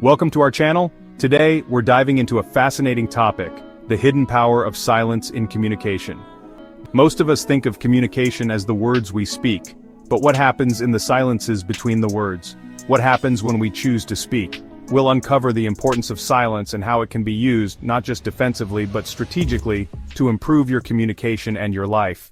Welcome to our channel. Today, we're diving into a fascinating topic, the hidden power of silence in communication. Most of us think of communication as the words we speak, but what happens in the silences between the words? What happens when we choose to speak? We'll uncover the importance of silence and how it can be used, not just defensively but strategically, to improve your communication and your life.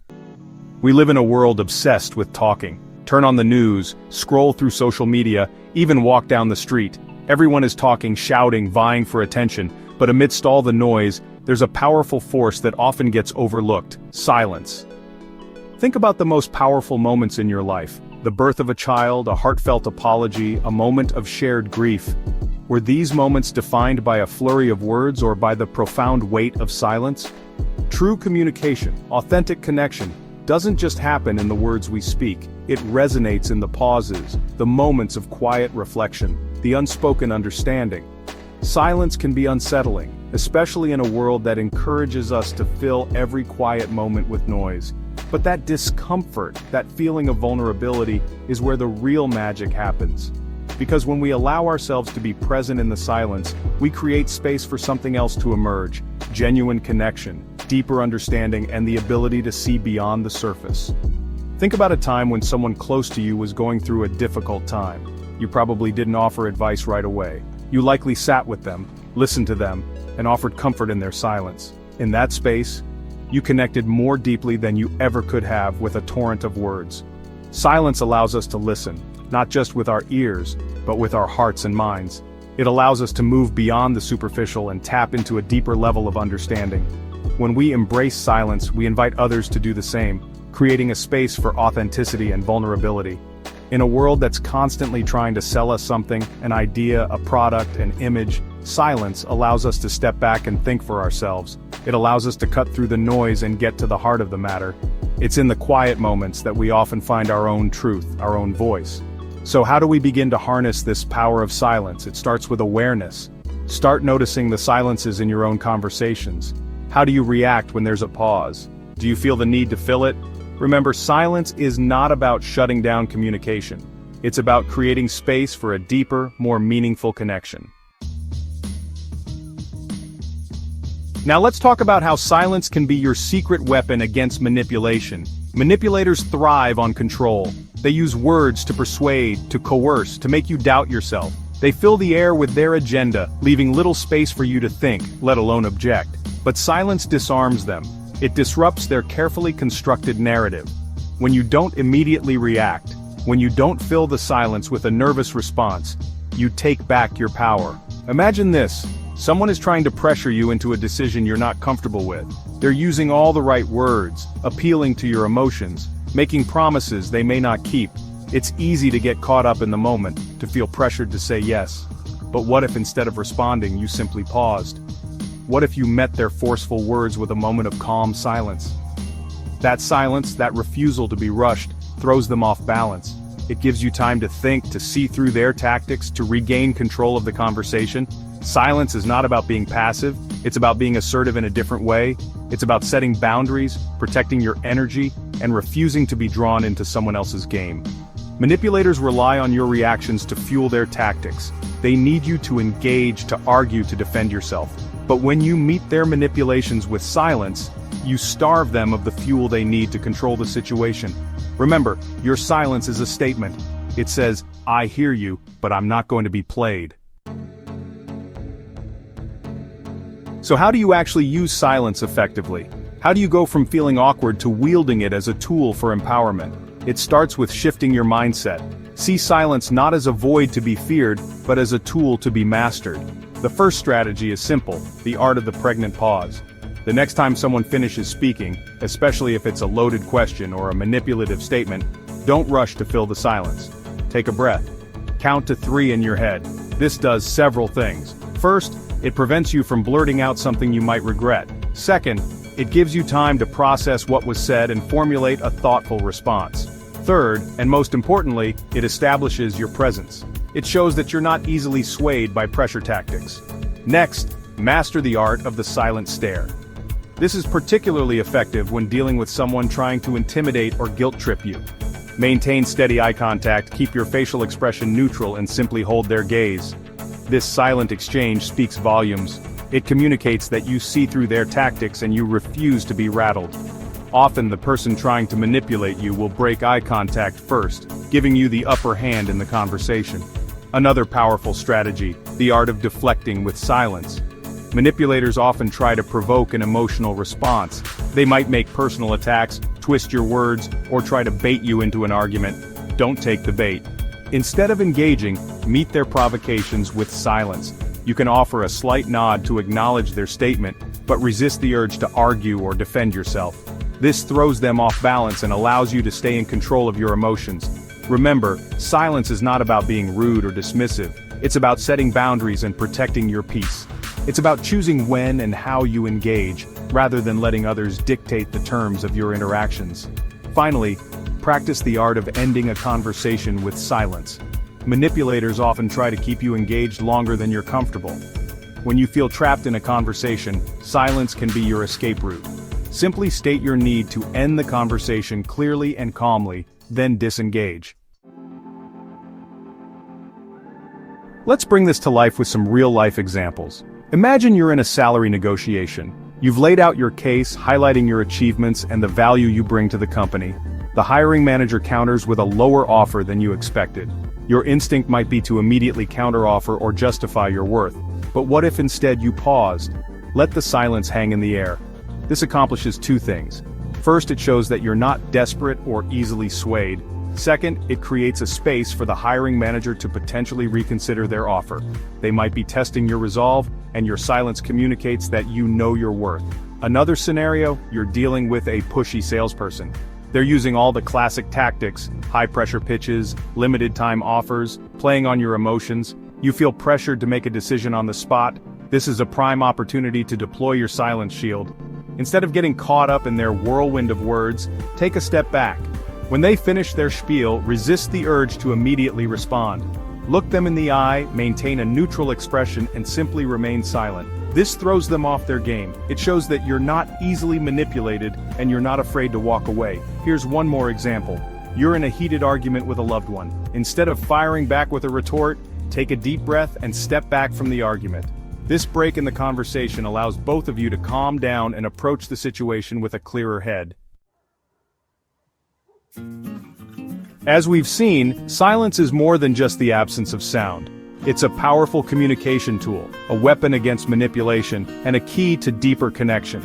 We live in a world obsessed with talking. Turn on the news, scroll through social media, even walk down the street. Everyone is talking, shouting, vying for attention, but amidst all the noise, there's a powerful force that often gets overlooked: silence. Think about the most powerful moments in your life. The birth of a child, a heartfelt apology, a moment of shared grief. Were these moments defined by a flurry of words or by the profound weight of silence? True communication, authentic connection, doesn't just happen in the words we speak. It resonates in the pauses, the moments of quiet reflection, the unspoken understanding. Silence can be unsettling, especially in a world that encourages us to fill every quiet moment with noise. But that discomfort, that feeling of vulnerability, is where the real magic happens. Because when we allow ourselves to be present in the silence, we create space for something else to emerge: genuine connection, deeper understanding, and the ability to see beyond the surface. Think about a time when someone close to you was going through a difficult time. You probably didn't offer advice right away. You likely sat with them, listened to them, and offered comfort in their silence. In that space, you connected more deeply than you ever could have with a torrent of words. Silence allows us to listen, not just with our ears, but with our hearts and minds. It allows us to move beyond the superficial and tap into a deeper level of understanding. When we embrace silence, we invite others to do the same, creating a space for authenticity and vulnerability. In a world that's constantly trying to sell us something, an idea, a product, an image, silence allows us to step back and think for ourselves. It allows us to cut through the noise and get to the heart of the matter. It's in the quiet moments that we often find our own truth, our own voice. So how do we begin to harness this power of silence? It starts with awareness. Start noticing the silences in your own conversations. How do you react when there's a pause? Do you feel the need to fill it? Remember, silence is not about shutting down communication. It's about creating space for a deeper, more meaningful connection. Now let's talk about how silence can be your secret weapon against manipulation. Manipulators thrive on control. They use words to persuade, to coerce, to make you doubt yourself. They fill the air with their agenda, leaving little space for you to think, let alone object. But silence disarms them. It disrupts their carefully constructed narrative. When you don't immediately react, when you don't fill the silence with a nervous response, you take back your power. Imagine this: someone is trying to pressure you into a decision you're not comfortable with. They're using all the right words, appealing to your emotions, making promises they may not keep. It's easy to get caught up in the moment, to feel pressured to say yes. But what if instead of responding, you simply paused? What if you met their forceful words with a moment of calm silence? That silence, that refusal to be rushed, throws them off balance. It gives you time to think, to see through their tactics, to regain control of the conversation. Silence is not about being passive, it's about being assertive in a different way. It's about setting boundaries, protecting your energy, and refusing to be drawn into someone else's game. Manipulators rely on your reactions to fuel their tactics. They need you to engage, to argue, to defend yourself. But when you meet their manipulations with silence, you starve them of the fuel they need to control the situation. Remember, your silence is a statement. It says, "I hear you, but I'm not going to be played." So how do you actually use silence effectively? How do you go from feeling awkward to wielding it as a tool for empowerment? It starts with shifting your mindset. See silence not as a void to be feared, but as a tool to be mastered. The first strategy is simple: the art of the pregnant pause. The next time someone finishes speaking, especially if it's a loaded question or a manipulative statement, don't rush to fill the silence. Take a breath. Count to 3 in your head. This does several things. First, it prevents you from blurting out something you might regret. Second, it gives you time to process what was said and formulate a thoughtful response. Third, and most importantly, it establishes your presence. It shows that you're not easily swayed by pressure tactics. Next, master the art of the silent stare. This is particularly effective when dealing with someone trying to intimidate or guilt trip you. Maintain steady eye contact, keep your facial expression neutral, and simply hold their gaze. This silent exchange speaks volumes. It communicates that you see through their tactics and you refuse to be rattled. Often the person trying to manipulate you will break eye contact first, giving you the upper hand in the conversation. Another powerful strategy, the art of deflecting with silence. Manipulators often try to provoke an emotional response. They might make personal attacks, twist your words, or try to bait you into an argument. Don't take the bait. Instead of engaging, meet their provocations with silence. You can offer a slight nod to acknowledge their statement, but resist the urge to argue or defend yourself. This throws them off balance and allows you to stay in control of your emotions. Remember, silence is not about being rude or dismissive. It's about setting boundaries and protecting your peace. It's about choosing when and how you engage, rather than letting others dictate the terms of your interactions. Finally, practice the art of ending a conversation with silence. Manipulators often try to keep you engaged longer than you're comfortable. When you feel trapped in a conversation, silence can be your escape route. Simply state your need to end the conversation clearly and calmly, then disengage. Let's bring this to life with some real-life examples. Imagine you're in a salary negotiation. You've laid out your case, highlighting your achievements and the value you bring to the company. The hiring manager counters with a lower offer than you expected. Your instinct might be to immediately counteroffer or justify your worth. But what if instead you paused? Let the silence hang in the air. This accomplishes two things. First, it shows that you're not desperate or easily swayed. Second, it creates a space for the hiring manager to potentially reconsider their offer. They might be testing your resolve, and your silence communicates that you know your worth. Another scenario, you're dealing with a pushy salesperson. They're using all the classic tactics, high-pressure pitches, limited-time offers, playing on your emotions. You feel pressured to make a decision on the spot. This is a prime opportunity to deploy your silence shield. Instead of getting caught up in their whirlwind of words, take a step back. When they finish their spiel, resist the urge to immediately respond. Look them in the eye, maintain a neutral expression, and simply remain silent. This throws them off their game. It shows that you're not easily manipulated and you're not afraid to walk away. Here's one more example. You're in a heated argument with a loved one. Instead of firing back with a retort, take a deep breath and step back from the argument. This break in the conversation allows both of you to calm down and approach the situation with a clearer head. As we've seen, silence is more than just the absence of sound. It's a powerful communication tool, a weapon against manipulation, and a key to deeper connection.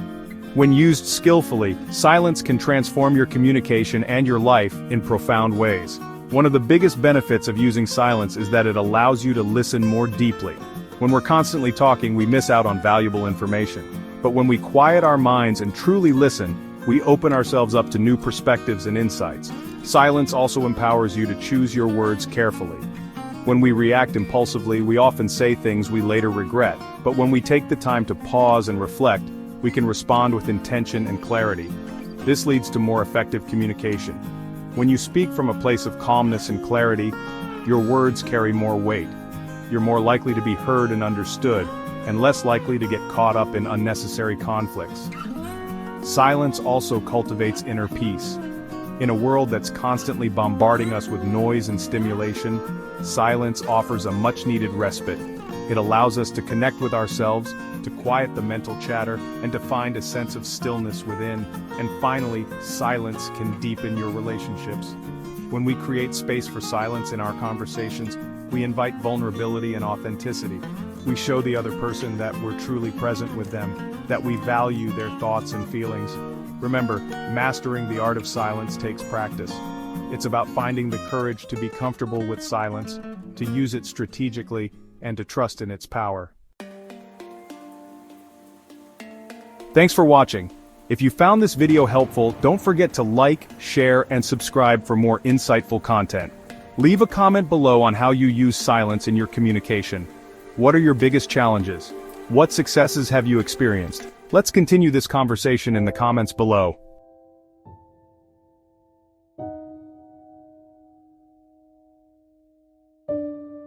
When used skillfully, silence can transform your communication and your life in profound ways. One of the biggest benefits of using silence is that it allows you to listen more deeply. When we're constantly talking, we miss out on valuable information. But when we quiet our minds and truly listen, we open ourselves up to new perspectives and insights. Silence also empowers you to choose your words carefully. When we react impulsively, we often say things we later regret. But when we take the time to pause and reflect, we can respond with intention and clarity. This leads to more effective communication. When you speak from a place of calmness and clarity, your words carry more weight. You're more likely to be heard and understood, and less likely to get caught up in unnecessary conflicts. Silence also cultivates inner peace. In a world that's constantly bombarding us with noise and stimulation, silence offers a much-needed respite. It allows us to connect with ourselves, to quiet the mental chatter, and to find a sense of stillness within. And finally, silence can deepen your relationships. When we create space for silence in our conversations, we invite vulnerability and authenticity. We show the other person that we're truly present with them, that we value their thoughts and feelings. Remember, mastering the art of silence takes practice. It's about finding the courage to be comfortable with silence, to use it strategically, and to trust in its power. Thanks for watching. If you found this video helpful, don't forget to like, share, and subscribe for more insightful content. Leave a comment below on how you use silence in your communication. What are your biggest challenges? What successes have you experienced? Let's continue this conversation in the comments below.